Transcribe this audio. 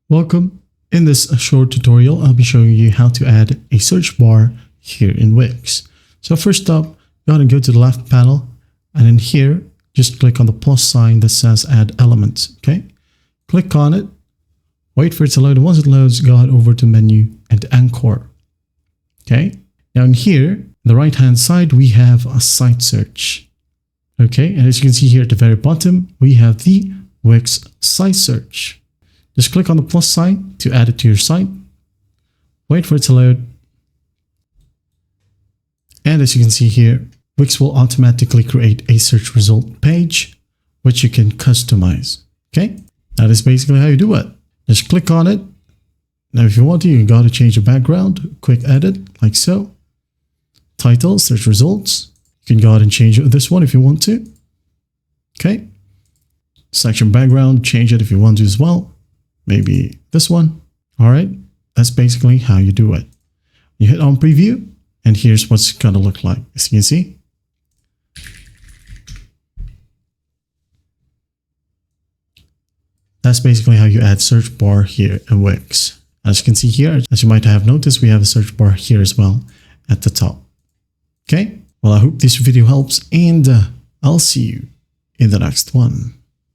Welcome. In this short tutorial, I'll be showing you how to add a search bar here in Wix. So first up, go ahead and go to the left panel, and in here, just click on the plus sign that says add element. Okay, click on it, wait for it to load, and once it loads, go ahead over to menu and anchor. Okay, now in here, the right hand side, we have a site search. Okay, and as you can see here at the very bottom, we have the Wix site search. Just click on the plus sign to add it to your site. Wait for it to load. And as you can see here, Wix will automatically create a search result page, which you can customize. Okay, that is basically how you do it. Just click on it. Now, if you want to, you can go to change the background, quick edit, like so. Title, search results. You can go ahead and change this one if you want to. Okay. Section background, change it if you want to as well. Maybe this one. All right. That's basically how you do it. You hit on preview, and here's what's going to look like. As you can see. That's basically how you add search bar here in Wix. As you can see here, as you might have noticed, we have a search bar here as well at the top. Okay. Well, I hope this video helps, and I'll see you in the next one.